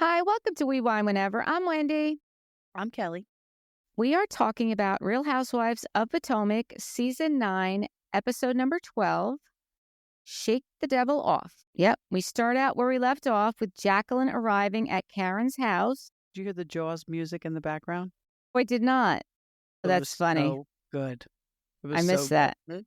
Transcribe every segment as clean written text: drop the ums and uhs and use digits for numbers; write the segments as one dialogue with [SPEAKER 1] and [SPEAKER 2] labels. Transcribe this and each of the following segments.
[SPEAKER 1] Hi, welcome to We Wine Whenever. I'm Wendy.
[SPEAKER 2] I'm Kelly.
[SPEAKER 1] We are talking about Real Housewives of Potomac, Season 9, Episode number 12, Shake the Devil Off. Yep, we start out where we left off with Jacqueline arriving at Karen's house.
[SPEAKER 2] Did you hear the Jaws music in the background?
[SPEAKER 1] Oh, I did not.
[SPEAKER 2] It
[SPEAKER 1] That's
[SPEAKER 2] was
[SPEAKER 1] funny.
[SPEAKER 2] so good. It
[SPEAKER 1] I
[SPEAKER 2] was
[SPEAKER 1] missed
[SPEAKER 2] so
[SPEAKER 1] that.
[SPEAKER 2] good.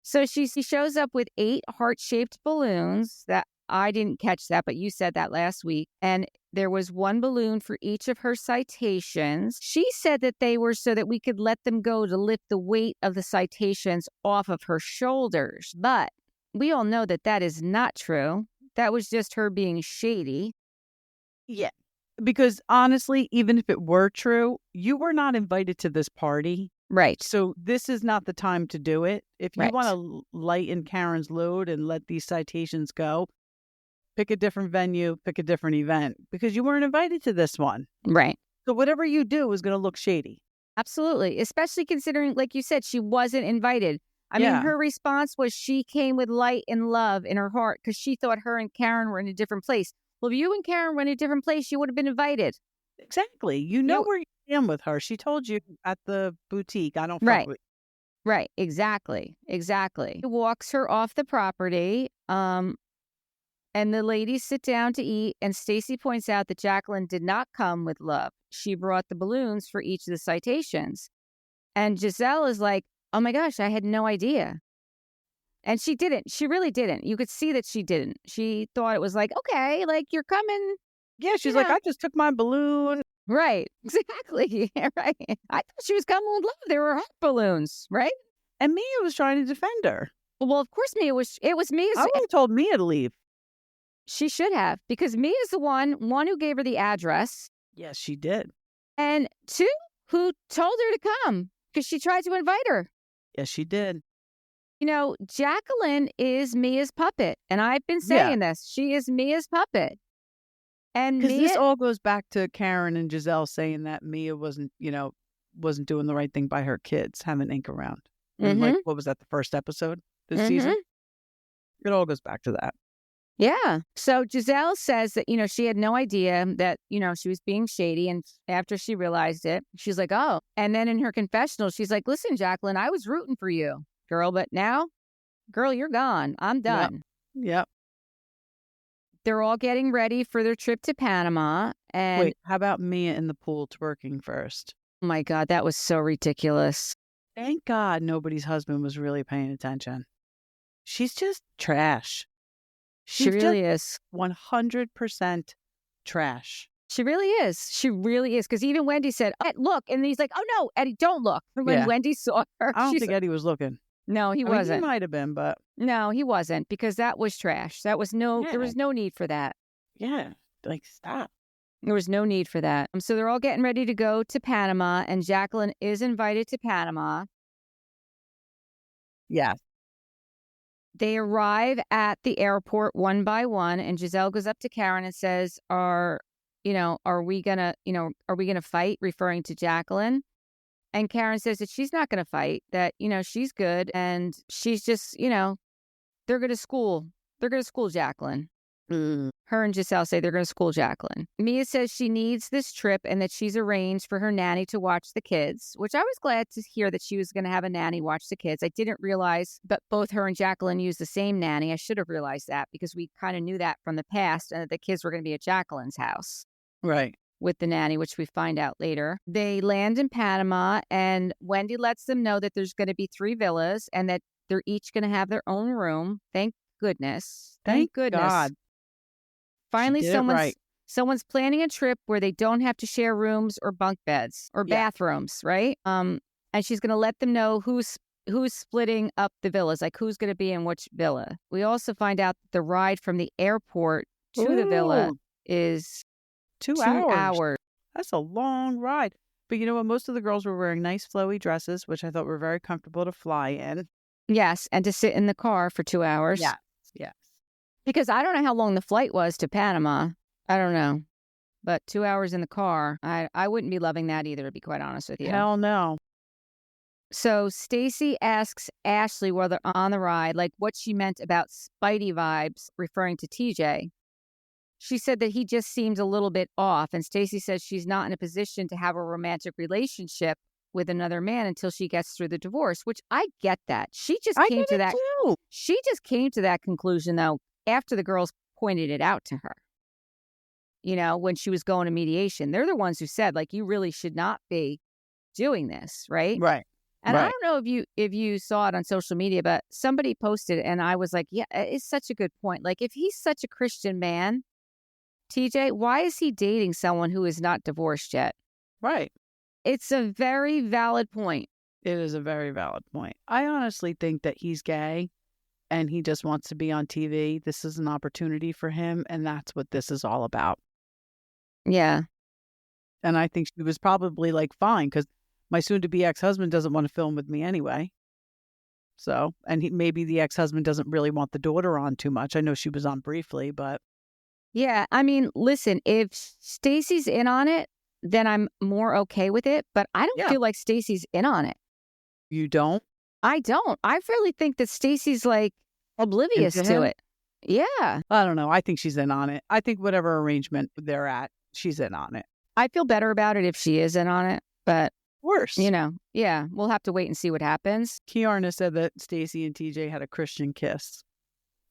[SPEAKER 1] So she shows up with 8 heart-shaped balloons. That I didn't catch that, but you said that last week. And there was one balloon for each of her citations. She said that they were so that we could let them go to lift the weight of the citations off of her shoulders. But we all know that that is not true. That was just her being shady.
[SPEAKER 2] Yeah. Because honestly, even if it were true, you were not invited to this party.
[SPEAKER 1] Right.
[SPEAKER 2] So this is not the time to do it. If you
[SPEAKER 1] Right.
[SPEAKER 2] want to lighten Karen's load and let these citations go, pick a different venue, pick a different event, because you weren't invited to this one.
[SPEAKER 1] Right.
[SPEAKER 2] So whatever you do is going to look shady.
[SPEAKER 1] Absolutely. Especially considering, like you said, she wasn't invited. I mean, her response was she came with light and love in her heart because she thought her and Karen were in a different place. Well, if you and Karen were in a different place, you would have been invited.
[SPEAKER 2] Exactly. You know where you stand with her. She told you at the boutique, I don't fuck
[SPEAKER 1] Right.
[SPEAKER 2] with.
[SPEAKER 1] Right. Exactly. Exactly. He walks her off the property. And the ladies sit down to eat. And Stacy points out that Jacqueline did not come with love. She brought the balloons for each of the citations. And Giselle is like, oh my gosh, I had no idea. And she didn't. She really didn't. You could see that she didn't. She thought it was like, okay, like you're coming.
[SPEAKER 2] Yeah, she's like, I just took my balloon.
[SPEAKER 1] Right. Exactly. Right. I thought she was coming with love. They were hot balloons, right?
[SPEAKER 2] And Mia was trying to defend her.
[SPEAKER 1] Well, of course, it was Mia's.
[SPEAKER 2] I would have told Mia to leave.
[SPEAKER 1] She should have, because Mia's the one who gave her the address.
[SPEAKER 2] Yes, she did.
[SPEAKER 1] And 2, who told her to come because she tried to invite her.
[SPEAKER 2] Yes, she did.
[SPEAKER 1] You know, Jacqueline is Mia's puppet. And I've been saying this. She is Mia's puppet. And
[SPEAKER 2] because this all goes back to Karen and Giselle saying that Mia wasn't doing the right thing by her kids, having Ink around. And like, what was that, the first episode this season? It all goes back to that.
[SPEAKER 1] Yeah. So Giselle says that, she had no idea that, she was being shady. And after she realized it, she's like, oh. And then in her confessional, she's like, listen, Jacqueline, I was rooting for you, girl. But now, girl, you're gone. I'm done.
[SPEAKER 2] Yep.
[SPEAKER 1] They're all getting ready for their trip to Panama. And
[SPEAKER 2] wait, how about Mia in the pool twerking first?
[SPEAKER 1] Oh my God, that was so ridiculous.
[SPEAKER 2] Thank God nobody's husband was really paying attention. She's just trash.
[SPEAKER 1] She really is.
[SPEAKER 2] 100% trash.
[SPEAKER 1] She really is. She really is. Because even Wendy said, look. And he's like, oh, no, Eddie, don't look. When Wendy saw her.
[SPEAKER 2] I don't think Eddie was looking.
[SPEAKER 1] No, he wasn't.
[SPEAKER 2] He might have been, but.
[SPEAKER 1] No, he wasn't. Because that was trash. There was no need for that.
[SPEAKER 2] Yeah. Like, stop.
[SPEAKER 1] There was no need for that. So they're all getting ready to go to Panama. And Jacqueline is invited to Panama.
[SPEAKER 2] Yeah.
[SPEAKER 1] They arrive at the airport one by one, and Giselle goes up to Karen and says, are we gonna fight, referring to Jacqueline? And Karen says that she's not gonna fight, that, she's good, and she's just, they're gonna school Jacqueline. Her and Giselle say they're going to school Jacqueline. Mia says she needs this trip and that she's arranged for her nanny to watch the kids, which I was glad to hear that she was going to have a nanny watch the kids. I didn't realize that both her and Jacqueline use the same nanny. I should have realized that because we kind of knew that from the past, and that the kids were going to be at Jacqueline's house.
[SPEAKER 2] Right.
[SPEAKER 1] With the nanny, which we find out later. They land in Panama, and Wendy lets them know that there's going to be 3 villas and that they're each going to have their own room. Thank goodness. Thank goodness.
[SPEAKER 2] God.
[SPEAKER 1] Finally, someone's planning a trip where they don't have to share rooms or bunk beds or bathrooms, right? And she's going to let them know who's splitting up the villas, like who's going to be in which villa. We also find out that the ride from the airport to the villa is
[SPEAKER 2] 2 hours. That's a long ride. But you know what? Most of the girls were wearing nice flowy dresses, which I thought were very comfortable to fly in.
[SPEAKER 1] Yes, and to sit in the car for 2 hours.
[SPEAKER 2] Yes.
[SPEAKER 1] Because I don't know how long the flight was to Panama. I don't know. But 2 hours in the car, I wouldn't be loving that either, to be quite honest with you.
[SPEAKER 2] Hell no.
[SPEAKER 1] So Stacy asks Ashley while they're on the ride, like what she meant about Spidey vibes, referring to TJ. she said that he just seemed a little bit off. And Stacey says she's not in a position to have a romantic relationship with another man until she gets through the divorce, which I get that. She just
[SPEAKER 2] I
[SPEAKER 1] came
[SPEAKER 2] get
[SPEAKER 1] to
[SPEAKER 2] it
[SPEAKER 1] that.
[SPEAKER 2] too.
[SPEAKER 1] She just came to that conclusion, though, after the girls pointed it out to her. When she was going to mediation, they're the ones who said, like, you really should not be doing this, right?
[SPEAKER 2] Right.
[SPEAKER 1] And I
[SPEAKER 2] Right.
[SPEAKER 1] don't know if you saw it on social media, but somebody posted, and I was like, yeah, it's such a good point. Like, if he's such a Christian man, TJ, why is he dating someone who is not divorced yet?
[SPEAKER 2] Right.
[SPEAKER 1] It's a very valid point.
[SPEAKER 2] It is a very valid point. I honestly think that he's gay and he just wants to be on TV. This is an opportunity for him, and that's what this is all about.
[SPEAKER 1] Yeah.
[SPEAKER 2] And I think she was probably like, fine, because my soon-to-be ex-husband doesn't want to film with me anyway. So, and maybe the ex-husband doesn't really want the daughter on too much. I know she was on briefly, but...
[SPEAKER 1] Yeah, I mean, listen, if Stacey's in on it, then I'm more okay with it. But I don't feel like Stacey's in on it.
[SPEAKER 2] You don't?
[SPEAKER 1] I don't. I really think that Stacey's like oblivious to it. Yeah.
[SPEAKER 2] I don't know. I think she's in on it. I think whatever arrangement they're at, she's in on it.
[SPEAKER 1] I feel better about it if she is in on it, but
[SPEAKER 2] worse.
[SPEAKER 1] Yeah, we'll have to wait and see what happens.
[SPEAKER 2] Kiarna said that Stacey and TJ had a Christian kiss.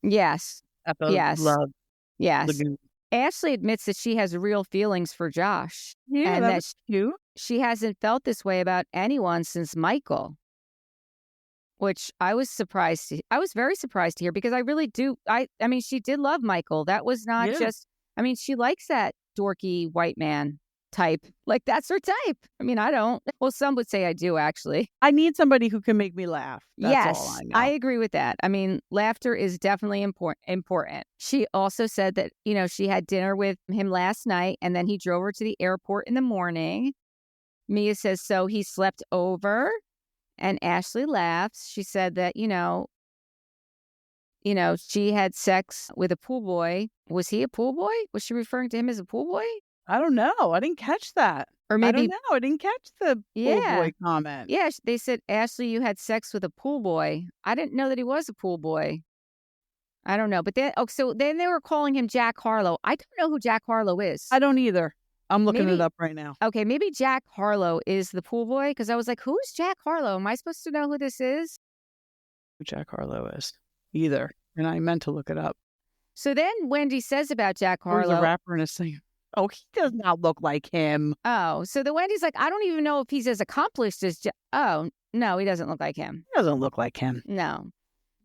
[SPEAKER 1] Yes.
[SPEAKER 2] At the love.
[SPEAKER 1] Yes.
[SPEAKER 2] Lagoon.
[SPEAKER 1] Ashley admits that she has real feelings for Josh.
[SPEAKER 2] Yeah,
[SPEAKER 1] and
[SPEAKER 2] that was cute.
[SPEAKER 1] She hasn't felt this way about anyone since Michael, which I was surprised. I was very surprised to hear, because I really do. I mean, she did love Michael. That was not just, I mean, she likes that dorky white man type. Like, that's her type. I mean, I don't. Well, some would say I do, actually.
[SPEAKER 2] I need somebody who can make me laugh. That's all I know.
[SPEAKER 1] I agree with that. I mean, laughter is definitely important. She also said that, she had dinner with him last night, and then he drove her to the airport in the morning. Mia says, so he slept over, and Ashley laughs. She said that, she had sex with a pool boy. Was he a pool boy? Was she referring to him as a pool boy?
[SPEAKER 2] I don't know. I didn't catch that.
[SPEAKER 1] Or maybe,
[SPEAKER 2] I don't know. I didn't catch the pool boy comment.
[SPEAKER 1] Yeah, they said, Ashley, you had sex with a pool boy. I didn't know that he was a pool boy. I don't know. But so then they were calling him Jack Harlow. I don't know who Jack Harlow is.
[SPEAKER 2] I don't either. I'm looking it up right now.
[SPEAKER 1] Okay, maybe Jack Harlow is the pool boy, because I was like, who's Jack Harlow? Am I supposed to know who this is?
[SPEAKER 2] Who Jack Harlow is. Either. And I meant to look it up.
[SPEAKER 1] So then Wendy says about Jack Harlow.
[SPEAKER 2] He's a rapper and a singer. Oh, he does not look like him.
[SPEAKER 1] Oh, so the Wendy's like, I don't even know if he's as accomplished as Oh, no, he doesn't look like him.
[SPEAKER 2] He doesn't look like him.
[SPEAKER 1] No.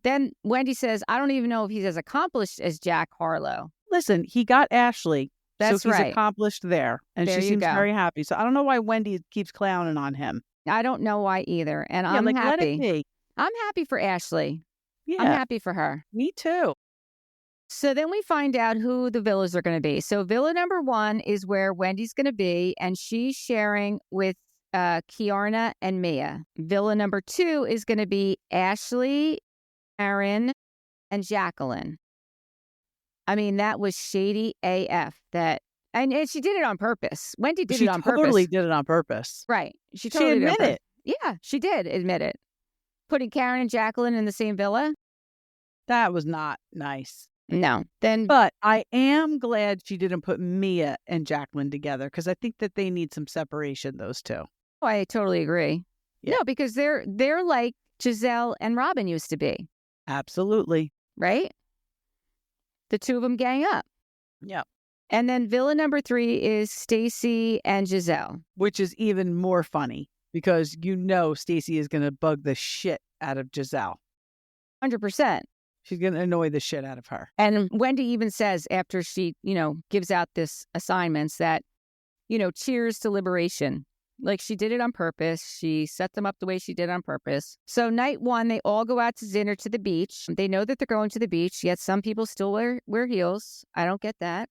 [SPEAKER 1] Then Wendy says, I don't even know if he's as accomplished as Jack Harlow.
[SPEAKER 2] Listen, he got Ashley.
[SPEAKER 1] That's
[SPEAKER 2] so he's
[SPEAKER 1] right.
[SPEAKER 2] accomplished there. And she seems very happy. So I don't know why Wendy keeps clowning on him.
[SPEAKER 1] I don't know why either. And I'm happy.
[SPEAKER 2] Let it be.
[SPEAKER 1] I'm happy for Ashley.
[SPEAKER 2] Yeah.
[SPEAKER 1] I'm happy for her.
[SPEAKER 2] Me too.
[SPEAKER 1] So then we find out who the villas are going to be. So villa number 1 is where Wendy's going to be, and she's sharing with Kiarna and Mia. Villa number 2 is going to be Ashley, Aaron, and Jacqueline. I mean, that was shady AF. And she did it on purpose. Wendy did it on purpose. She
[SPEAKER 2] totally did it on purpose.
[SPEAKER 1] Right. She totally
[SPEAKER 2] admitted it.
[SPEAKER 1] Yeah, she did admit it. Putting Karen and Jacqueline in the same villa?
[SPEAKER 2] That was not nice.
[SPEAKER 1] No.
[SPEAKER 2] But I am glad she didn't put Mia and Jacqueline together, because I think that they need some separation, those two.
[SPEAKER 1] Oh, I totally agree. Yeah. No, because they're like Giselle and Robin used to be.
[SPEAKER 2] Absolutely.
[SPEAKER 1] Right? The two of them gang up.
[SPEAKER 2] Yep.
[SPEAKER 1] And then villa number 3 is Stacey and Giselle.
[SPEAKER 2] Which is even more funny, because Stacey is going to bug the shit out of Giselle.
[SPEAKER 1] 100%.
[SPEAKER 2] She's going to annoy the shit out of her.
[SPEAKER 1] And Wendy even says, after she, gives out this assignments, that, cheers to liberation. Like, she did it on purpose. She set them up the way she did on purpose. So night 1, they all go out to dinner to the beach. They know that they're going to the beach, yet some people still wear heels. I don't get that.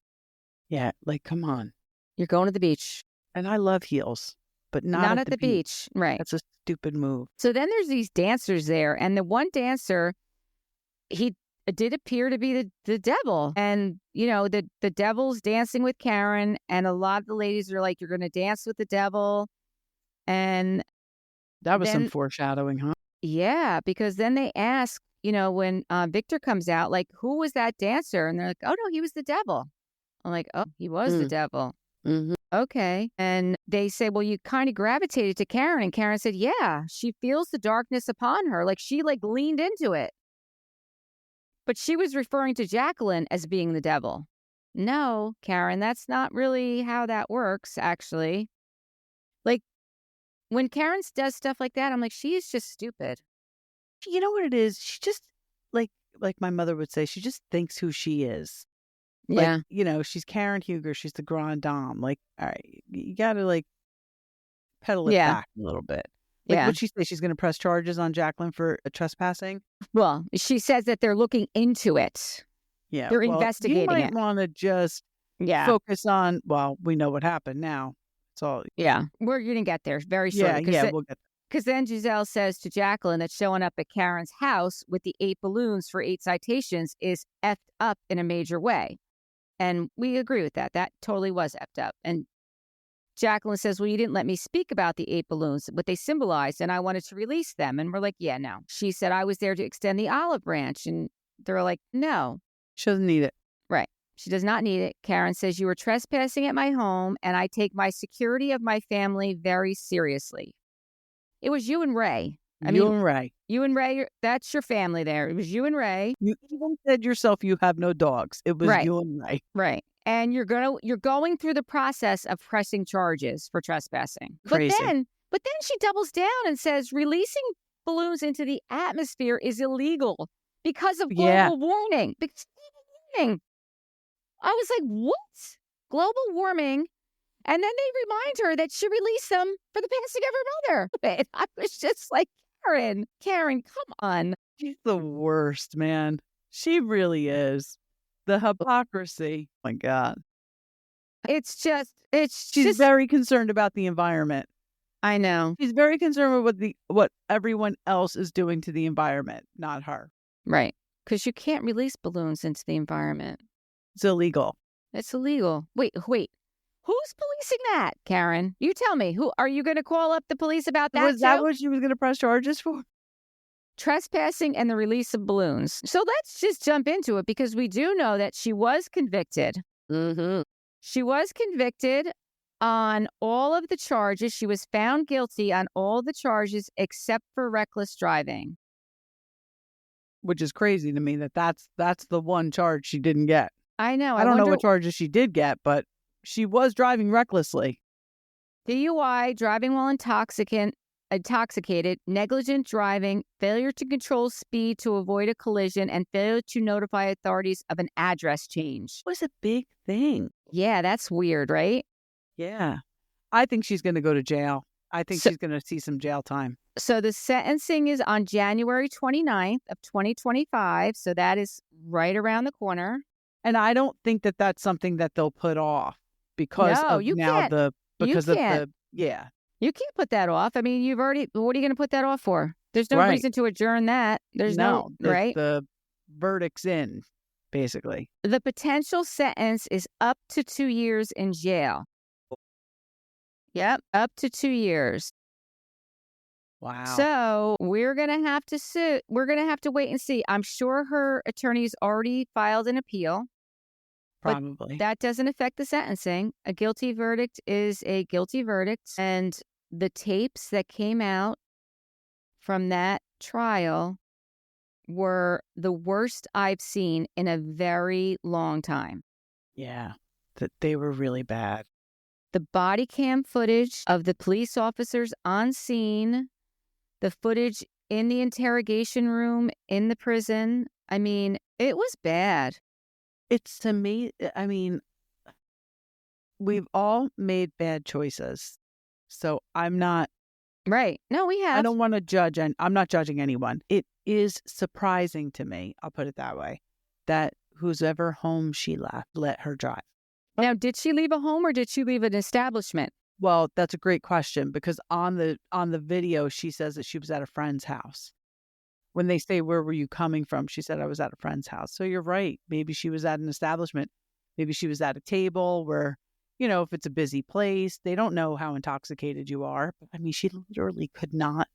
[SPEAKER 2] Yeah, like, come on.
[SPEAKER 1] You're going to the beach.
[SPEAKER 2] And I love heels, but not at the
[SPEAKER 1] beach. Right.
[SPEAKER 2] That's a stupid move.
[SPEAKER 1] So then there's these dancers there, and the one dancer, he did appear to be the devil. And, the devil's dancing with Karen, and a lot of the ladies are like, you're going to dance with the devil. And
[SPEAKER 2] that was some foreshadowing, huh?
[SPEAKER 1] Yeah, because then they ask, when Victor comes out, like, who was that dancer? And they're like, oh, no, he was the devil. I'm like, oh, he was the devil.
[SPEAKER 2] Mm-hmm.
[SPEAKER 1] Okay. And they say, well, you kind of gravitated to Karen. And Karen said, yeah, she feels the darkness upon her. Like she leaned into it. But she was referring to Jacqueline as being the devil. No, Karen, that's not really how that works, actually. Like when Karen does stuff like that, I'm like, she is just stupid.
[SPEAKER 2] You know what it is? She just, like my mother would say, she just thinks who she is.
[SPEAKER 1] Yeah.
[SPEAKER 2] Like, she's Karen Huger. She's the grand dame. Like, all right, you got to pedal it back a little bit. What'd she say? She's going to press charges on Jacqueline for trespassing?
[SPEAKER 1] Well, she says that they're looking into it.
[SPEAKER 2] Yeah.
[SPEAKER 1] They're investigating
[SPEAKER 2] you might
[SPEAKER 1] it.
[SPEAKER 2] want to just focus on, well, we know what happened now. It's all.
[SPEAKER 1] Yeah. We're going to get there very soon.
[SPEAKER 2] Yeah, we'll get there.
[SPEAKER 1] Because then Giselle says to Jacqueline that showing up at Karen's house with the 8 balloons for 8 citations is effed up in a major way. And we agree with that. That totally was effed up. And Jacqueline says, well, you didn't let me speak about the 8 balloons, what they symbolized, and I wanted to release them. And we're like, yeah, no. She said, I was there to extend the olive branch. And they're like, no.
[SPEAKER 2] She doesn't need it.
[SPEAKER 1] Right. She does not need it. Karen says, you were trespassing at my home, and I take my security of my family very seriously. It was you and Ray.
[SPEAKER 2] You and Ray,
[SPEAKER 1] that's your family there. It was you and Ray.
[SPEAKER 2] You even said yourself you have no dogs. It was you and Ray.
[SPEAKER 1] Right. And you're going through the process of pressing charges for trespassing.
[SPEAKER 2] Crazy.
[SPEAKER 1] But then she doubles down and says releasing balloons into the atmosphere is illegal because of global warming. I was like, what? Global warming? And then they remind her that she released them for the passing of her mother. And I was just like, Karen, come on.
[SPEAKER 2] She's the worst, man. She really is. The hypocrisy. Oh my God.
[SPEAKER 1] She's
[SPEAKER 2] very concerned about the environment.
[SPEAKER 1] I know.
[SPEAKER 2] She's very concerned with what everyone else is doing to the environment, not her.
[SPEAKER 1] Right. Because you can't release balloons into the environment.
[SPEAKER 2] It's illegal.
[SPEAKER 1] It's illegal. Wait. Who's policing that, Karen? You tell me. Who are you going to call up the police about that?
[SPEAKER 2] Was that what she was going to press charges for?
[SPEAKER 1] Trespassing and the release of balloons. So let's just jump into it because we do know that she was convicted.
[SPEAKER 2] Mm-hmm.
[SPEAKER 1] She was convicted on all of the charges. She was found guilty on all the charges except for reckless driving.
[SPEAKER 2] Which is crazy to me that's the one charge she didn't get.
[SPEAKER 1] I know.
[SPEAKER 2] I don't know what charges she did get, but she was driving recklessly.
[SPEAKER 1] DUI, driving while intoxicated, negligent driving, failure to control speed to avoid a collision, and failure to notify authorities of an address change.
[SPEAKER 2] It was a big thing.
[SPEAKER 1] Yeah, that's weird, right?
[SPEAKER 2] Yeah. I think she's going to go to jail. I think she's going to see some jail time.
[SPEAKER 1] So the sentencing is on January 29th of 2025. So that is right around the corner.
[SPEAKER 2] And I don't think that that's something that they'll put off because You can't
[SPEAKER 1] put that off. I mean, what are you going to put that off for? There's no reason to adjourn that. There's right?
[SPEAKER 2] The verdict's in, basically.
[SPEAKER 1] The potential sentence is up to 2 years in jail. Yep, up to 2 years.
[SPEAKER 2] Wow.
[SPEAKER 1] So we're going to have to sue. We're going to have to wait and see. I'm sure her attorney's already filed an appeal.
[SPEAKER 2] Probably.
[SPEAKER 1] But that doesn't affect the sentencing. A guilty verdict is a guilty verdict. And the tapes that came out from that trial were the worst I've seen in a very long time.
[SPEAKER 2] Yeah, that they were really bad.
[SPEAKER 1] The body cam footage of the police officers on scene, the footage in the interrogation room in the prison. I mean, it was bad.
[SPEAKER 2] It's to me, I mean, we've all made bad choices. So I'm not.
[SPEAKER 1] Right. No, we have.
[SPEAKER 2] I don't want to judge, and I'm not judging anyone. It is surprising to me, I'll put it that way, that whoever home she left let her drive.
[SPEAKER 1] Now, did she leave a home or did she leave an establishment?
[SPEAKER 2] Well, that's a great question because on the video, she says that she was at a friend's house. When they say, where were you coming from? She said, I was at a friend's house. So you're right. Maybe she was at an establishment. Maybe she was at a table where, if it's a busy place, they don't know how intoxicated you are. But I mean, she literally could not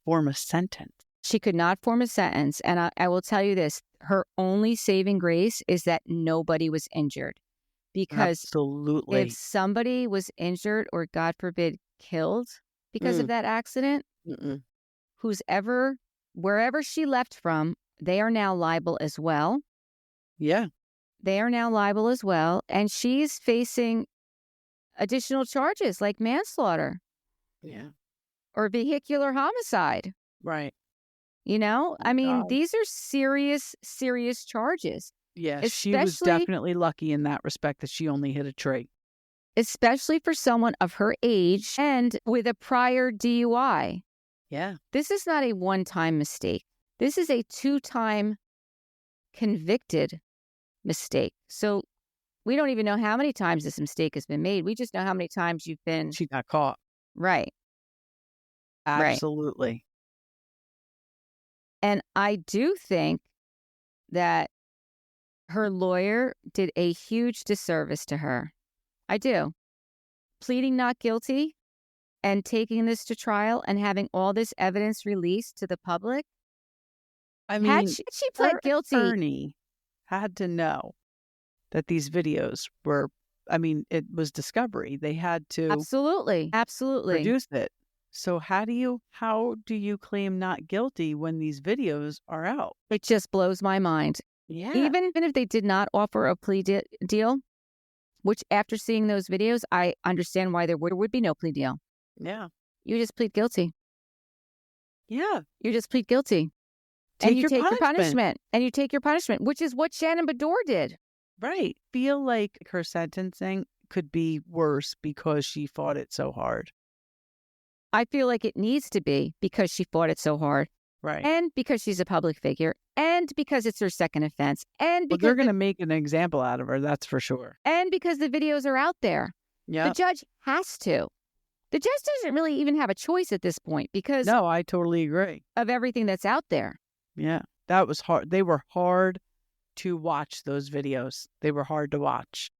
[SPEAKER 2] form a sentence.
[SPEAKER 1] She could not form a sentence. And I will tell you this, her only saving grace is that nobody was injured. Because
[SPEAKER 2] Absolutely.
[SPEAKER 1] if somebody was injured or, God forbid, killed because of that accident, wherever she left from, they are now liable as well.
[SPEAKER 2] Yeah.
[SPEAKER 1] They are now liable as well. And she's facing additional charges like manslaughter.
[SPEAKER 2] Yeah.
[SPEAKER 1] Or vehicular homicide.
[SPEAKER 2] Right.
[SPEAKER 1] I mean,
[SPEAKER 2] God.
[SPEAKER 1] these are serious, serious charges.
[SPEAKER 2] Yeah, she was definitely lucky in that respect that she only hit a tree.
[SPEAKER 1] Especially for someone of her age and with a prior DUI.
[SPEAKER 2] Yeah.
[SPEAKER 1] This is not a one-time mistake. This is a 2-time convicted mistake. So we don't even know how many times this mistake has been made. We just know how many times you've been...
[SPEAKER 2] She got caught.
[SPEAKER 1] Right.
[SPEAKER 2] Absolutely. Right.
[SPEAKER 1] And I do think that her lawyer did a huge disservice to her. I do. Pleading not guilty and taking this to trial and having all this evidence released to the public.
[SPEAKER 2] I mean,
[SPEAKER 1] had she pled guilty,
[SPEAKER 2] attorney had to know that these videos were, it was discovery. They had to
[SPEAKER 1] absolutely
[SPEAKER 2] produce it. So how do you claim not guilty when these videos are out?
[SPEAKER 1] It just blows my mind.
[SPEAKER 2] Yeah.
[SPEAKER 1] Even if they did not offer a plea deal, which after seeing those videos, I understand why there would be no plea deal.
[SPEAKER 2] Yeah.
[SPEAKER 1] You just plead guilty.
[SPEAKER 2] Yeah.
[SPEAKER 1] You just plead guilty. And you take your punishment. And you take your punishment, which is what Shannon Bedore did.
[SPEAKER 2] Right. Feel like her sentencing could be worse because she fought it so hard.
[SPEAKER 1] I feel like it needs to be because she fought it so hard.
[SPEAKER 2] Right.
[SPEAKER 1] And because she's a public figure. And because it's her second offense. And because
[SPEAKER 2] they're going to make an example out of her, that's for sure.
[SPEAKER 1] And because the videos are out there.
[SPEAKER 2] Yeah.
[SPEAKER 1] The judge has to. The judge doesn't really even have a choice at this point because...
[SPEAKER 2] No, I totally agree.
[SPEAKER 1] ...of everything that's out there.
[SPEAKER 2] Yeah. That was hard. They were hard to watch, those videos. They were hard to watch.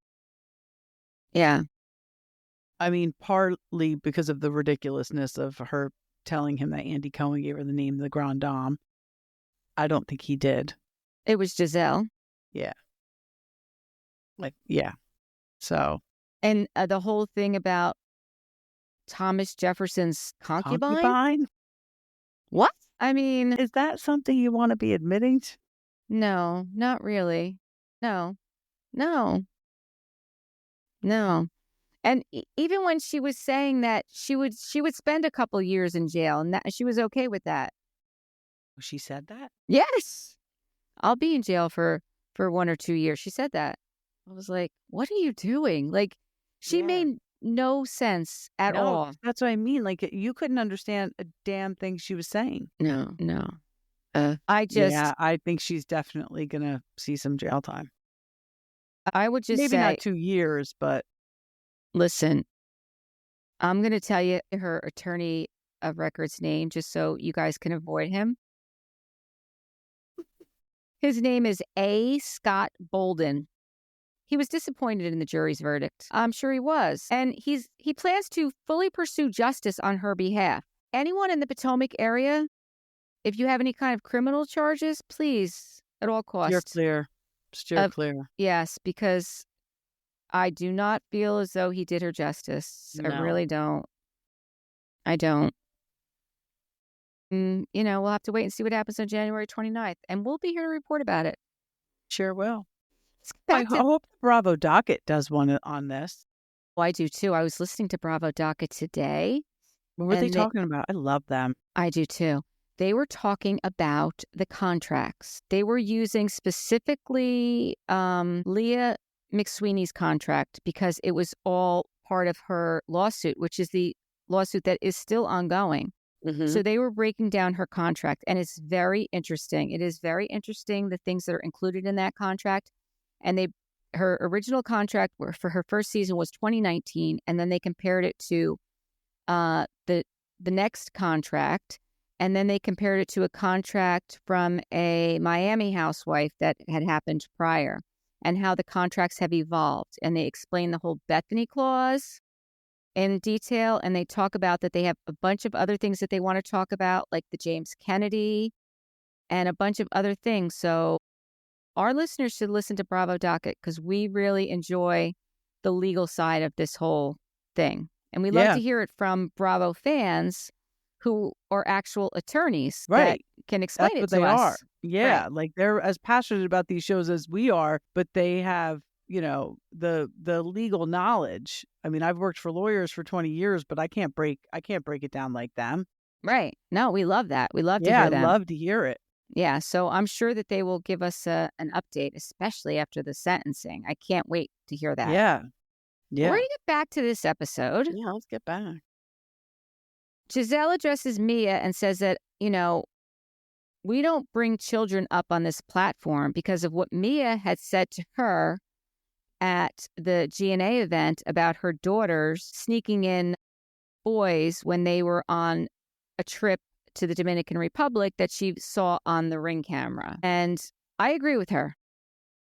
[SPEAKER 1] Yeah.
[SPEAKER 2] I mean, partly because of the ridiculousness of her telling him that Andy Cohen gave her the name the Grand Dame. I don't think he did.
[SPEAKER 1] It was Giselle.
[SPEAKER 2] Yeah. Yeah. So.
[SPEAKER 1] And the whole thing about Thomas Jefferson's concubine? What? I mean...
[SPEAKER 2] Is that something you want to be admitting to?
[SPEAKER 1] No, not really. No. And even when she was saying that she would spend a couple years in jail and that she was okay with that.
[SPEAKER 2] She said that?
[SPEAKER 1] Yes. I'll be in jail for 1 or 2 years. She said that. I was like, what are you doing? Like, she made no sense at all.
[SPEAKER 2] That's what I mean. Like, you couldn't understand a damn thing she was saying.
[SPEAKER 1] No. I
[SPEAKER 2] think she's definitely going to see some jail time.
[SPEAKER 1] I would just
[SPEAKER 2] maybe
[SPEAKER 1] say...
[SPEAKER 2] not 2 years, but...
[SPEAKER 1] Listen, I'm going to tell you her attorney of record's name just so you guys can avoid him. His name is A. Scott Bolden. He was disappointed in the jury's verdict. I'm sure he was. And he plans to fully pursue justice on her behalf. Anyone in the Potomac area, if you have any kind of criminal charges, please, at all costs.
[SPEAKER 2] You're clear. Steer clear.
[SPEAKER 1] Yes, because I do not feel as though he did her justice. No. I really don't. I don't. We'll have to wait and see what happens on January 29th. And we'll be here to report about it.
[SPEAKER 2] Sure will. I hope Bravo Docket does one on this.
[SPEAKER 1] Well, I do too. I was listening to Bravo Docket today.
[SPEAKER 2] What were they talking about? I love them.
[SPEAKER 1] I do too. They were talking about the contracts. They were using specifically Leah McSweeney's contract because it was all part of her lawsuit, which is the lawsuit that is still ongoing. Mm-hmm. So they were breaking down her contract, and it's very interesting. It is very interesting, the things that are included in that contract. And her original contract for her first season was 2019, and then they compared it to the next contract, and then they compared it to a contract from a Miami housewife that had happened prior, and how the contracts have evolved. And they explain the whole Bethany clause in detail, and they talk about that they have a bunch of other things that they want to talk about, like the James Kennedy and a bunch of other things. So our listeners should listen to Bravo Docket because we really enjoy the legal side of this whole thing. And we love to hear it from Bravo fans who are actual attorneys that can explain
[SPEAKER 2] That's
[SPEAKER 1] it
[SPEAKER 2] what
[SPEAKER 1] to
[SPEAKER 2] they
[SPEAKER 1] us.
[SPEAKER 2] are. Yeah,
[SPEAKER 1] Right.
[SPEAKER 2] like they're as passionate about these shows as we are, but they have, the legal knowledge. I mean, I've worked for lawyers for 20 years, but I can't break it down like them.
[SPEAKER 1] Right. No, we love that. We love to
[SPEAKER 2] Yeah,
[SPEAKER 1] hear
[SPEAKER 2] I
[SPEAKER 1] them.
[SPEAKER 2] love to hear it.
[SPEAKER 1] Yeah. So I'm sure that they will give us an update, especially after the sentencing. I can't wait to hear that.
[SPEAKER 2] Yeah.
[SPEAKER 1] We're going to get back to this episode.
[SPEAKER 2] Yeah, let's get back.
[SPEAKER 1] Giselle addresses Mia and says that, we don't bring children up on this platform because of what Mia had said to her at the GNA event about her daughters sneaking in boys when they were on a trip to the Dominican Republic that she saw on the Ring camera. And I agree with her.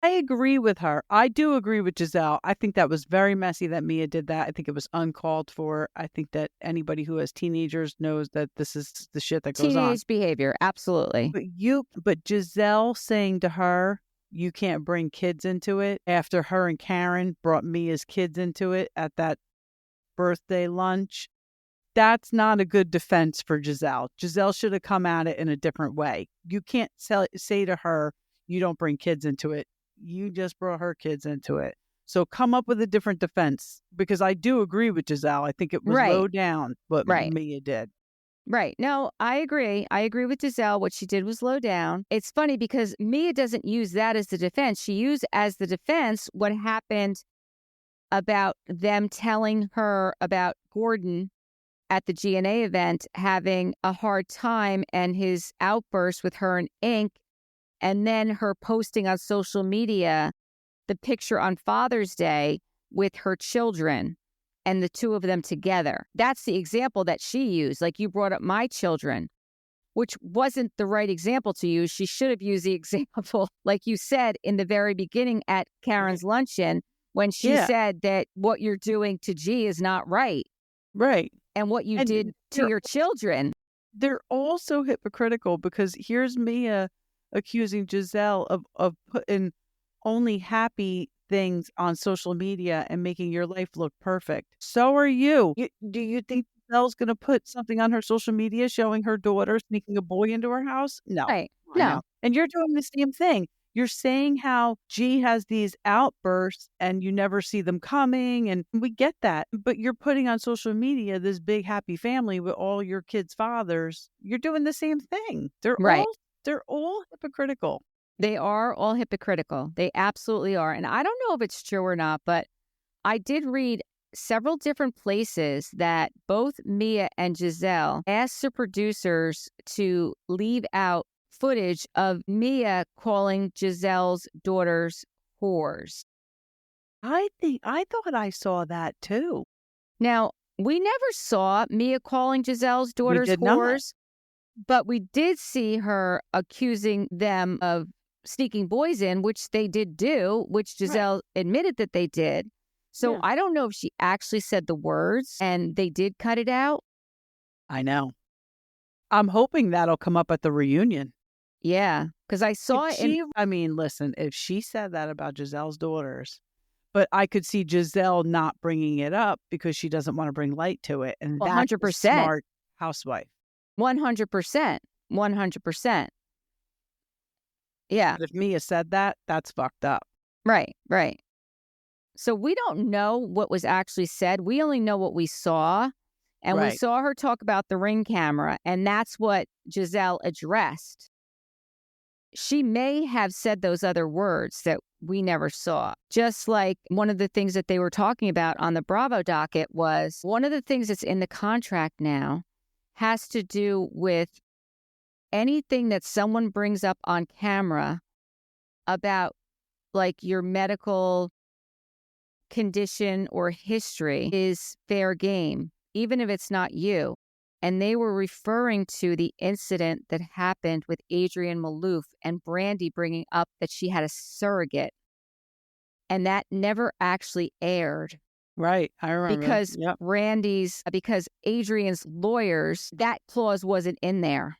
[SPEAKER 2] I agree with her. I do agree with Giselle. I think that was very messy that Mia did that. I think it was uncalled for. I think that anybody who has teenagers knows that this is the shit that goes on.
[SPEAKER 1] Teenage behavior, absolutely.
[SPEAKER 2] But Giselle saying to her, you can't bring kids into it after her and Karen brought Mia's kids into it at that birthday lunch. That's not a good defense for Giselle. Giselle should have come at it in a different way. You can't say to her, you don't bring kids into it. You just brought her kids into it. So come up with a different defense, because I do agree with Giselle. I think it was low down what Mia did.
[SPEAKER 1] Right. No, I agree. I agree with Giselle. What she did was low down. It's funny because Mia doesn't use that as the defense. She used as the defense what happened about them telling her about Gordon at the GNA event having a hard time and his outburst with her and Ink, and then her posting on social media the picture on Father's Day with her children and the two of them together. That's the example that she used. Like, you brought up my children, which wasn't the right example to use. She should have used the example, like you said, in the very beginning at Karen's luncheon when she said that what you're doing to G is not right.
[SPEAKER 2] Right.
[SPEAKER 1] And what you did to your children.
[SPEAKER 2] They're also hypocritical, because here's Mia accusing Giselle of putting only happy things on social media and making your life look perfect. So are you. Do you think Giselle's going to put something on her social media showing her daughter sneaking a boy into her house? No.
[SPEAKER 1] Right. No.
[SPEAKER 2] And you're doing the same thing. You're saying how G has these outbursts and you never see them coming, and we get that. But you're putting on social media this big happy family with all your kids' fathers. You're doing the same thing. They're all hypocritical.
[SPEAKER 1] They are all hypocritical. They absolutely are. And I don't know if it's true or not, but I did read several different places that both Mia and Giselle asked the producers to leave out footage of Mia calling Giselle's daughters whores.
[SPEAKER 2] I thought I saw that too.
[SPEAKER 1] Now, we never saw Mia calling Giselle's daughters whores, but we did see her accusing them of sneaking boys in, which they did do, which Giselle admitted that they did. So I don't know if she actually said the words and they did cut it out.
[SPEAKER 2] I know. I'm hoping that'll come up at the reunion.
[SPEAKER 1] Yeah, because I saw it.
[SPEAKER 2] I mean, listen, if she said that about Giselle's daughters, but I could see Giselle not bringing it up because she doesn't want to bring light to it. And 100%. That's a smart housewife.
[SPEAKER 1] 100%. 100%. Yeah.
[SPEAKER 2] But if Mia said that, that's fucked up.
[SPEAKER 1] Right. So we don't know what was actually said. We only know what we saw. And we saw her talk about the Ring camera. And that's what Giselle addressed. She may have said those other words that we never saw. Just like one of the things that they were talking about on the Bravo docket was one of the things that's in the contract now has to do with anything that someone brings up on camera about like your medical condition or history is fair game, even if it's not you. And they were referring to the incident that happened with Adrienne Maloof and Brandy bringing up that she had a surrogate. And that never actually aired.
[SPEAKER 2] Right. I remember.
[SPEAKER 1] Because Adrienne's lawyers, that clause wasn't in there.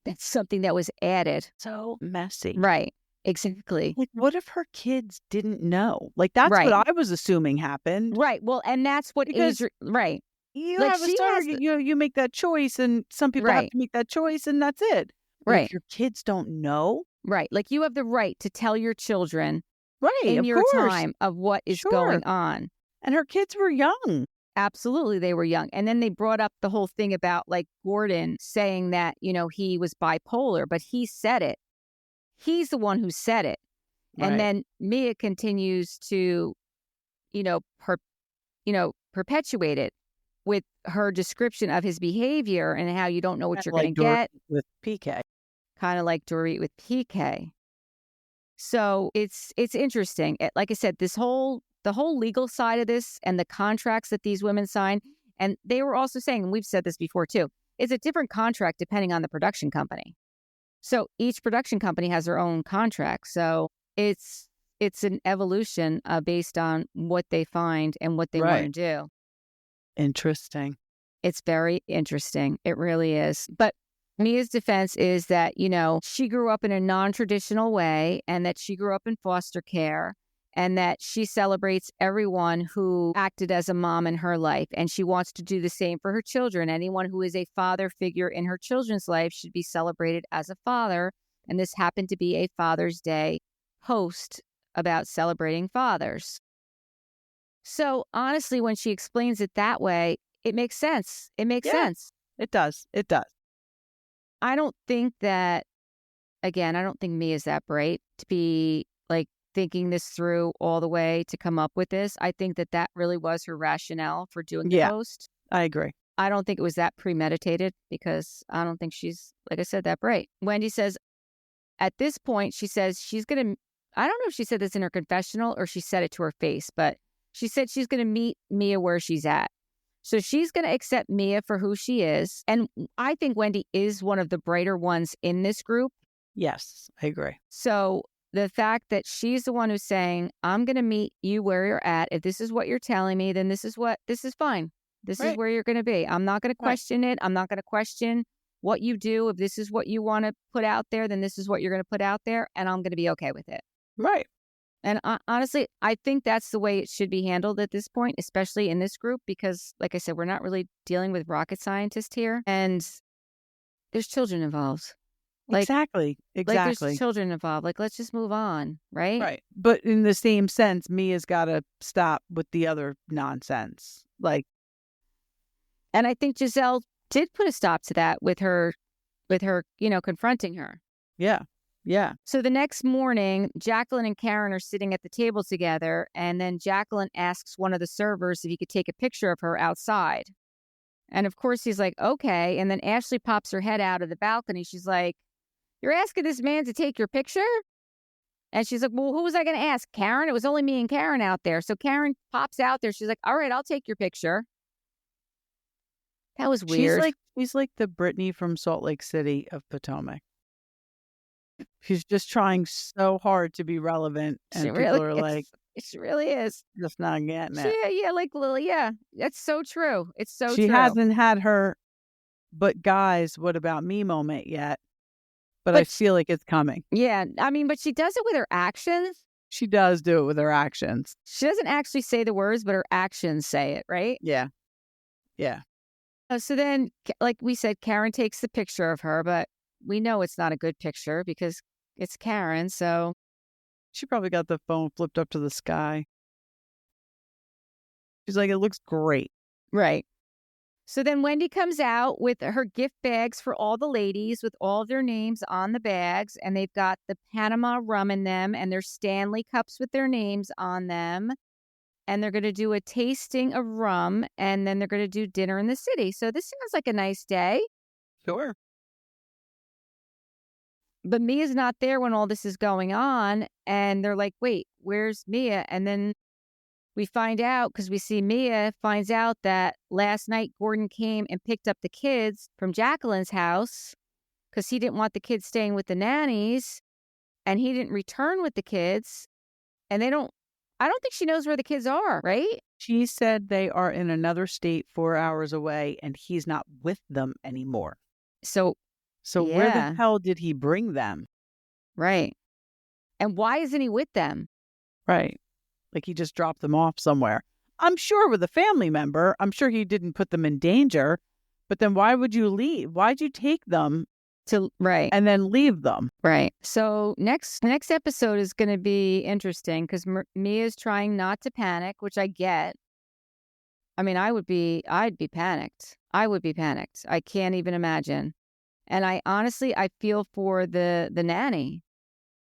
[SPEAKER 1] That's something that was added.
[SPEAKER 2] So messy.
[SPEAKER 1] Right. Exactly.
[SPEAKER 2] Like, what if her kids didn't know? Like, that's what
[SPEAKER 1] Right.
[SPEAKER 2] I was assuming happened.
[SPEAKER 1] Right. Well, and that's what
[SPEAKER 2] Because
[SPEAKER 1] right.
[SPEAKER 2] you
[SPEAKER 1] Like
[SPEAKER 2] have a
[SPEAKER 1] she
[SPEAKER 2] starter,
[SPEAKER 1] has the
[SPEAKER 2] you make that choice, and some people have
[SPEAKER 1] right.
[SPEAKER 2] to make that choice, and that's it. But if
[SPEAKER 1] Right.
[SPEAKER 2] your kids don't know,
[SPEAKER 1] Right. Like you have the right to tell your children
[SPEAKER 2] right,
[SPEAKER 1] in
[SPEAKER 2] of
[SPEAKER 1] your
[SPEAKER 2] course,
[SPEAKER 1] time of what is
[SPEAKER 2] sure.
[SPEAKER 1] going on.
[SPEAKER 2] And her kids were young.
[SPEAKER 1] Absolutely, they were young. And then they brought up the whole thing about like Gordon saying that, he was bipolar, but he said it. He's the one who said it. And
[SPEAKER 2] Right.
[SPEAKER 1] then Mia continues to, you know, per, perpetuate it with her description of his behavior and how you don't know what
[SPEAKER 2] Kinda
[SPEAKER 1] you're going
[SPEAKER 2] like
[SPEAKER 1] to
[SPEAKER 2] Dory
[SPEAKER 1] get,
[SPEAKER 2] with PK.
[SPEAKER 1] kind of like Dorit with PK. So it's interesting. Like I said, the whole legal side of this and the contracts that these women sign, and they were also saying, and we've said this before too, it's a different contract depending on the production company. So each production company has their own contract. So it's an evolution based on what they find and what they want to
[SPEAKER 2] Right.
[SPEAKER 1] do.
[SPEAKER 2] Interesting.
[SPEAKER 1] It's very interesting. It really is. But Mia's defense is that, she grew up in a non-traditional way and that she grew up in foster care and that she celebrates everyone who acted as a mom in her life. And she wants to do the same for her children. Anyone who is a father figure in her children's life should be celebrated as a father. And this happened to be a Father's Day post about celebrating fathers. So honestly, when she explains it that way, it makes sense. It makes
[SPEAKER 2] Yeah,
[SPEAKER 1] sense.
[SPEAKER 2] it does. It does.
[SPEAKER 1] I don't think that, again, I don't think Mia's that bright to be like thinking this through all the way to come up with this. I think that that really was her rationale for doing the
[SPEAKER 2] Yeah,
[SPEAKER 1] post.
[SPEAKER 2] I agree.
[SPEAKER 1] I don't think it was that premeditated because I don't think she's, like I said, that bright. Wendy says at this point, she says she's going to, I don't know if she said this in her confessional or she said it to her face, but she said she's going to meet Mia where she's at. So she's going to accept Mia for who she is. And I think Wendy is one of the brighter ones in this group.
[SPEAKER 2] Yes, I agree.
[SPEAKER 1] So the fact that she's the one who's saying, I'm going to meet you where you're at. If this is what you're telling me, then this is fine. This is
[SPEAKER 2] Right.
[SPEAKER 1] where you're going to be. I'm not going to
[SPEAKER 2] Right.
[SPEAKER 1] question it. I'm not going to question what you do. If this is what you want to put out there, then this is what you're going to put out there. And I'm going to be okay with it.
[SPEAKER 2] Right.
[SPEAKER 1] And honestly, I think that's the way it should be handled at this point, especially in this group, because like I said, we're not really dealing with rocket scientists here and there's children involved.
[SPEAKER 2] Exactly.
[SPEAKER 1] Like there's
[SPEAKER 2] Exactly.
[SPEAKER 1] children involved. Like, let's just move on. Right.
[SPEAKER 2] Right. But in the same sense, Mia's got to stop with the other nonsense. Like,
[SPEAKER 1] and I think Giselle did put a stop to that with her, confronting her.
[SPEAKER 2] yeah. Yeah.
[SPEAKER 1] So the next morning, Jacqueline and Karen are sitting at the table together. And then Jacqueline asks one of the servers if he could take a picture of her outside. And of course, he's like, okay. And then Ashley pops her head out of the balcony. She's like, you're asking this man to take your picture? And she's like, well, who was I going to ask? Karen? It was only me and Karen out there. So Karen pops out there. She's like, all right, I'll take your picture. That was weird.
[SPEAKER 2] She's like the Brittany from Salt Lake City of Potomac. She's just trying so hard to be relevant, and
[SPEAKER 1] She
[SPEAKER 2] people
[SPEAKER 1] really,
[SPEAKER 2] are like,
[SPEAKER 1] she really is.
[SPEAKER 2] just not getting it.
[SPEAKER 1] Yeah, like Lily. Yeah, that's so true. It's so
[SPEAKER 2] She
[SPEAKER 1] true.
[SPEAKER 2] hasn't had her, but guys, what about me moment yet? But I feel like it's coming.
[SPEAKER 1] Yeah, I mean, but she does it with her actions.
[SPEAKER 2] She does do it with her actions.
[SPEAKER 1] She doesn't actually say the words, but her actions say it, right?
[SPEAKER 2] Yeah. Yeah.
[SPEAKER 1] So then, like we said, Karen takes the picture of her, but we know it's not a good picture because it's Karen. So
[SPEAKER 2] She probably got the phone flipped up to the sky. She's like, it looks great.
[SPEAKER 1] right. So then Wendy comes out with her gift bags for all the ladies with all their names on the bags. And they've got the Panama rum in them and their Stanley cups with their names on them. And they're going to do a tasting of rum and then they're going to do dinner in the city. So this sounds like a nice day.
[SPEAKER 2] Sure.
[SPEAKER 1] But Mia's not there when all this is going on. And they're like, wait, where's Mia? And then we find out because we see Mia finds out that last night Gordon came and picked up the kids from Jacqueline's house because he didn't want the kids staying with the nannies and he didn't return with the kids. And I don't think she knows where the kids are, right?
[SPEAKER 2] She said they are in another state 4 hours away and he's not with them anymore.
[SPEAKER 1] So
[SPEAKER 2] where the hell did he bring them?
[SPEAKER 1] Right. And why isn't he with them?
[SPEAKER 2] Right. Like he just dropped them off somewhere. I'm sure with a family member, I'm sure he didn't put them in danger. But then why would you leave? Why'd you take them
[SPEAKER 1] Right.
[SPEAKER 2] and then leave them?
[SPEAKER 1] Right. So next episode is going to be interesting because Mia's trying not to panic, which I get. I mean, I'd be panicked. I would be panicked. I can't even imagine. And I feel for the nanny.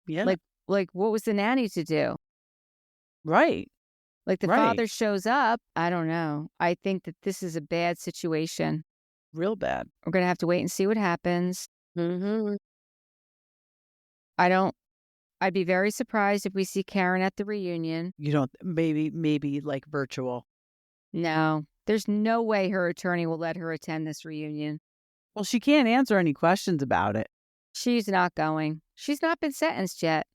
[SPEAKER 2] Yeah.
[SPEAKER 1] Like what was the nanny to do?
[SPEAKER 2] Right.
[SPEAKER 1] Like the father shows up. I don't know. I think that this is a bad situation.
[SPEAKER 2] Real bad.
[SPEAKER 1] We're going to have to wait and see what happens.
[SPEAKER 2] Mm-hmm.
[SPEAKER 1] I'd be very surprised if we see Karen at the reunion.
[SPEAKER 2] You don't, maybe like virtual.
[SPEAKER 1] No, there's no way her attorney will let her attend this reunion.
[SPEAKER 2] Well, she can't answer any questions about it.
[SPEAKER 1] She's not going. She's not been sentenced yet.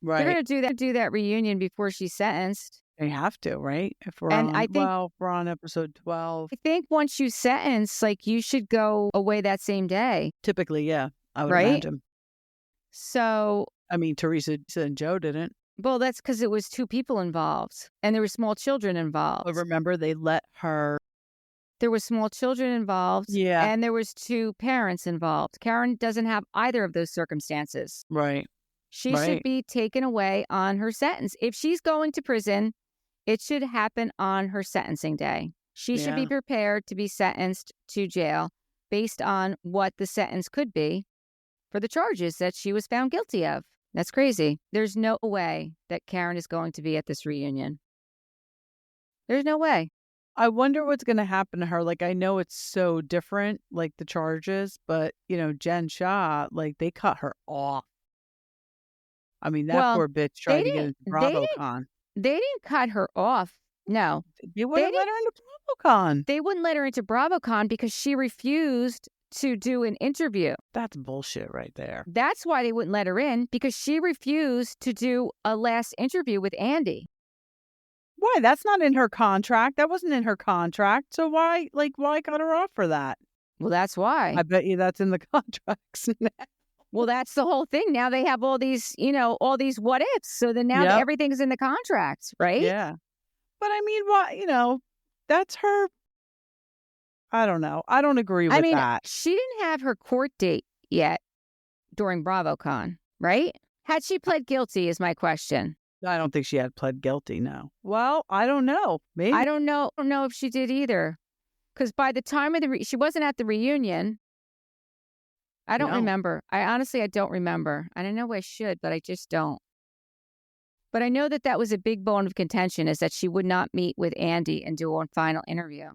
[SPEAKER 2] Right.
[SPEAKER 1] They're going to do that reunion before she's sentenced.
[SPEAKER 2] They have to, right? If we're we're on episode 12.
[SPEAKER 1] I think once you sentence, like you should go away that same day.
[SPEAKER 2] Typically, yeah, I would imagine.
[SPEAKER 1] So,
[SPEAKER 2] I mean, Teresa and Joe didn't.
[SPEAKER 1] Well, that's because it was 2 people involved and there were small children involved.
[SPEAKER 2] But remember, they let her.
[SPEAKER 1] There were small children involved.
[SPEAKER 2] Yeah.
[SPEAKER 1] And there was 2 parents involved. Karen doesn't have either of those circumstances.
[SPEAKER 2] Right.
[SPEAKER 1] She should be taken away on her sentence. If she's going to prison, it should happen on her sentencing day. She should be prepared to be sentenced to jail based on what the sentence could be for the charges that she was found guilty of. That's crazy. There's no way that Karen is going to be at this reunion. There's no way.
[SPEAKER 2] I wonder what's going to happen to her. Like, I know it's so different, like the charges, but, Jen Shah, like, they cut her off. I mean, that poor bitch tried to get into BravoCon.
[SPEAKER 1] They didn't cut her off. No.
[SPEAKER 2] They wouldn't let her into BravoCon.
[SPEAKER 1] They wouldn't let her into BravoCon because she refused to do an interview.
[SPEAKER 2] That's bullshit right there.
[SPEAKER 1] That's why they wouldn't let her in, because she refused to do a last interview with Andy.
[SPEAKER 2] Why? That's not in her contract. That wasn't in her contract. So why cut her off for that?
[SPEAKER 1] Well, that's why.
[SPEAKER 2] I bet you that's in the contracts now.
[SPEAKER 1] Well, that's the whole thing. Now they have all these, all these what ifs. So then now everything's in the contracts, right?
[SPEAKER 2] Yeah. But I mean, why, that's her. I don't know. I don't agree with that.
[SPEAKER 1] She didn't have her court date yet during BravoCon, right? Had she pled guilty is my question.
[SPEAKER 2] I don't think she had pled guilty, no. Well, I don't know. Maybe.
[SPEAKER 1] I don't know if she did either. Because by the time of she wasn't at the reunion. I don't remember. I don't remember. I don't know I should, but I just don't. But I know that was a big bone of contention, is that she would not meet with Andy and do a final interview.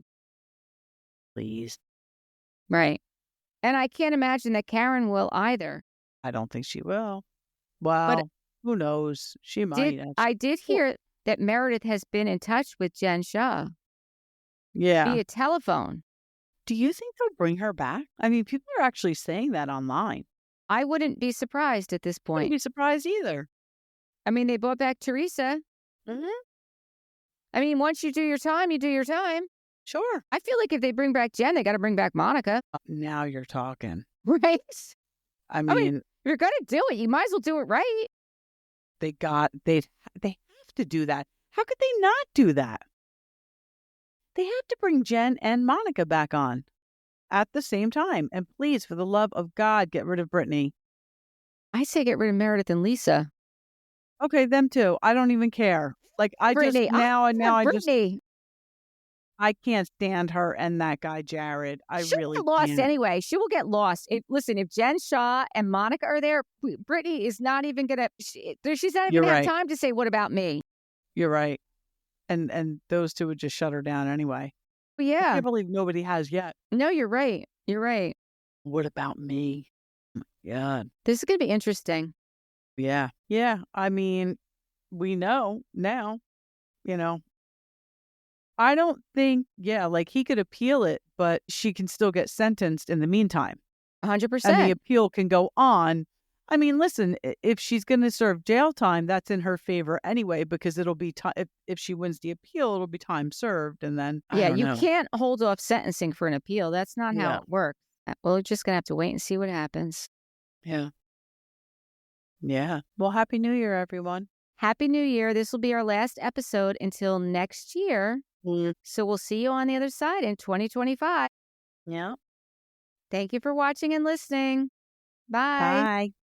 [SPEAKER 2] Please.
[SPEAKER 1] Right. And I can't imagine that Karen will either.
[SPEAKER 2] I don't think she will. Well, but who knows? She might.
[SPEAKER 1] I did hear that Meredith has been in touch with Jen Shah.
[SPEAKER 2] Yeah.
[SPEAKER 1] Via telephone.
[SPEAKER 2] Do you think they'll bring her back? I mean, people are actually saying that online.
[SPEAKER 1] I wouldn't be surprised at this point.
[SPEAKER 2] I wouldn't be surprised either.
[SPEAKER 1] I mean, they brought back Teresa.
[SPEAKER 2] Mm-hmm.
[SPEAKER 1] I mean, once you do your time, you do your time.
[SPEAKER 2] Sure.
[SPEAKER 1] I feel like if they bring back Jen, they got to bring back Monica.
[SPEAKER 2] Now you're talking.
[SPEAKER 1] Right?
[SPEAKER 2] I mean,
[SPEAKER 1] if you're going to do it, you might as well do it right.
[SPEAKER 2] They have to do that. How could they not do that? They have to bring Jen and Monica back on at the same time. And please, for the love of God, get rid of Brittany.
[SPEAKER 1] I say get rid of Meredith and Lisa.
[SPEAKER 2] Okay, them too. I don't even care. Like,
[SPEAKER 1] Brittany.
[SPEAKER 2] I can't stand her and that guy, Jared.
[SPEAKER 1] She'll get lost anyway. She will get lost. If Jen Shah and Monica are there, Brittany is not even going to, she's not even going to have time to say, what about me?
[SPEAKER 2] You're right. And those two would just shut her down anyway.
[SPEAKER 1] Well, yeah.
[SPEAKER 2] I can't believe nobody has yet.
[SPEAKER 1] No, you're right. You're right.
[SPEAKER 2] What about me? Oh my God.
[SPEAKER 1] This is going to be interesting.
[SPEAKER 2] Yeah. Yeah. I mean, we know now, I don't think, like he could appeal it, but she can still get sentenced in the meantime.
[SPEAKER 1] 100%.
[SPEAKER 2] And the appeal can go on. I mean, listen, if she's going to serve jail time, that's in her favor anyway, because it'll be if she wins the appeal, it'll be time served. And then,
[SPEAKER 1] you can't hold off sentencing for an appeal. That's not how it works. Well, we're just going to have to wait and see what happens.
[SPEAKER 2] Yeah. Yeah. Well, Happy New Year, everyone.
[SPEAKER 1] Happy New Year. This will be our last episode until next year.
[SPEAKER 2] Mm.
[SPEAKER 1] So we'll see you on the other side in 2025.
[SPEAKER 2] Yeah.
[SPEAKER 1] Thank you for watching and listening. Bye.
[SPEAKER 2] Bye.